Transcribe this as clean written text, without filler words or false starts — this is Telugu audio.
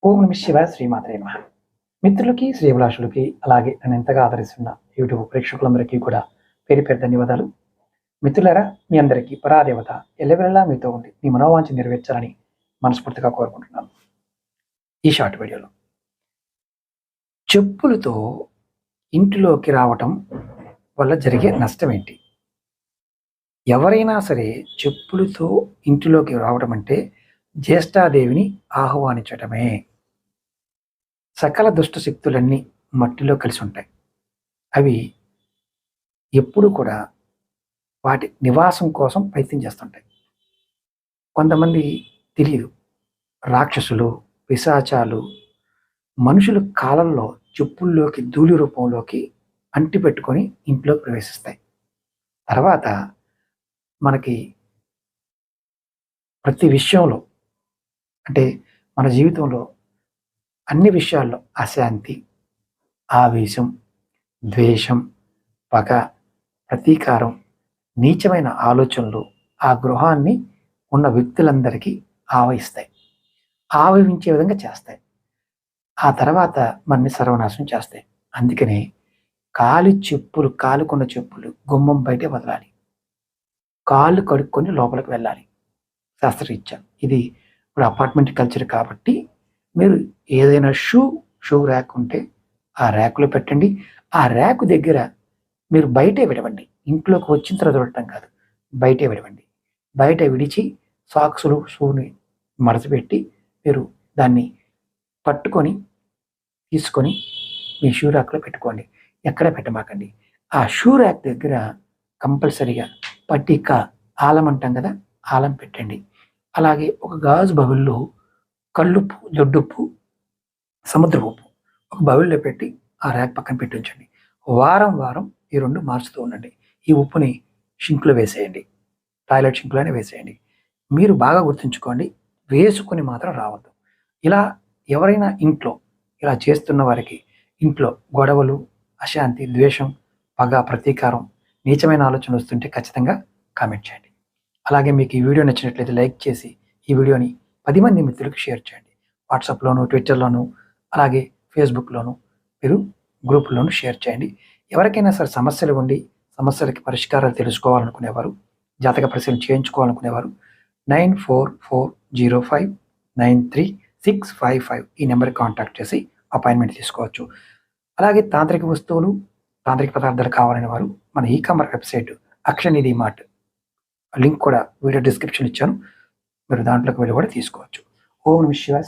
ఓం నమ శివాయ శ్రీమాత్రే నమః. మిత్రులకి, శ్రేభిలాషులకి, అలాగే నన్ను ఎంతగా ఆదరిస్తున్న యూట్యూబ్ ప్రేక్షకులందరికీ కూడా పేరు పేరు ధన్యవాదాలు. మిత్రులారా, మీ అందరికీ పరాదేవత ఎల్లవెల్లలా మీతో ఉండి మీ మనోవాంఛ నెరవేర్చాలని మనస్ఫూర్తిగా కోరుకుంటున్నాను. ఈ షార్ట్ వీడియోలో చెప్పులతో ఇంటిలోకి రావటం వల్ల జరిగే నష్టం ఏంటి? ఎవరైనా సరే చెప్పులతో ఇంటిలోకి రావడం అంటే జ్యేష్ఠాదేవిని ఆహ్వానించటమే. సకల దుష్ట శక్తులన్నీ మట్టిలో కలిసి ఉంటాయి. అవి ఎప్పుడు కూడా వాటి నివాసం కోసం ప్రయత్నం చేస్తుంటాయి. కొంతమంది తెలియదు, రాక్షసులు, పిశాచాలు మనుషుల కాలంలో చెప్పుల్లోకి ధూళి రూపంలోకి అంటిపెట్టుకొని ఇంట్లోకి ప్రవేశిస్తాయి. తర్వాత మనకి ప్రతి విషయంలో, అంటే మన జీవితంలో అన్ని విషయాల్లో అశాంతి, ఆవేశం, ద్వేషం, పగ, ప్రతీకారం, నీచమైన ఆలోచనలు ఆ గృహాన్ని ఉన్న వ్యక్తులందరికీ ఆవహిస్తాయి. ఆవహించే విధంగా చేస్తాయి. ఆ తర్వాత మనని సర్వనాశనం చేస్తాయి. అందుకనే కాలుకున్న చెప్పులు గుమ్మం బయటే వదలాలి. కాళ్ళు కడుక్కొని లోపలికి వెళ్ళాలి శాస్త్రరీత్యా. ఇది ఇప్పుడు అపార్ట్మెంట్ కల్చర్ కాబట్టి మీరు ఏదైనా షూ ర్యాక్ ఉంటే ఆ ర్యాకులో పెట్టండి. ఆ ర్యాకు దగ్గర మీరు బయటే విడవండి. ఇంట్లోకి వచ్చిన తర్వాత విడటం కాదు, బయటే విడవండి. బయట విడిచి సాక్సులు, షూని మడతపెట్టి మీరు దాన్ని పట్టుకొని తీసుకొని మీ షూ ర్యాక్లో పెట్టుకోండి. ఎక్కడ పెట్టమాకండి. ఆ షూ ర్యాక్ దగ్గర కంపల్సరీగా పట్టిక ఆలం అంటాం కదా, ఆలం పెట్టండి. అలాగే ఒక గాజు బౌల్లో కల్లుప్పు, దొడ్డుప్పు, సముద్ర ఉప్పు ఒక బౌల్లో పెట్టి ఆ ర్యాక్ పక్కన పెట్టి ఉంచండి. వారం వారం ఈ రెండు మార్చుతూ ఉండండి. ఈ ఉప్పుని షింక్లో వేసేయండి, టాయిలెట్ షింక్లోనే వేసేయండి. మీరు బాగా గుర్తుంచుకోండి, వేసుకొని మాత్రం రావద్దు. ఇలా ఎవరైనా ఇంట్లో ఇలా చేస్తున్న వారికి ఇంట్లో గొడవలు, అశాంతి, ద్వేషం, పగ, ప్రతీకారం, నీచమైన ఆలోచన వస్తుంటే ఖచ్చితంగా కామెంట్ చేయండి. అలాగే మీకు ఈ వీడియో నచ్చినట్లయితే లైక్ చేసి ఈ వీడియోని 10 మంది మిత్రులకు షేర్ చేయండి. వాట్సాప్లోను, ట్విట్టర్లోను, అలాగే ఫేస్బుక్లోను మీరు గ్రూపుల్లోనూ షేర్ చేయండి. ఎవరికైనా సరే సమస్యలు ఉండి సమస్యలకి పరిష్కారాలు తెలుసుకోవాలనుకునేవారు, జాతక పరిశీలన చేయించుకోవాలనుకునేవారు 9440593655 ఈ నెంబర్కి కాంటాక్ట్ చేసి అపాయింట్మెంట్ తీసుకోవచ్చు. అలాగే తాంత్రిక వస్తువులు, తాంత్రిక పదార్థాలు కావాలనే వారు మన ఈ-కామర్స్ వెబ్సైట్ అక్షనిధి మార్ట్ లింక్ కూడా వీడియో డిస్క్రిప్షన్ ఇచ్చాను. మీరు దాంట్లోకి వెళ్ళి కూడా తీసుకోవచ్చు. ఓం నమః శివాయ.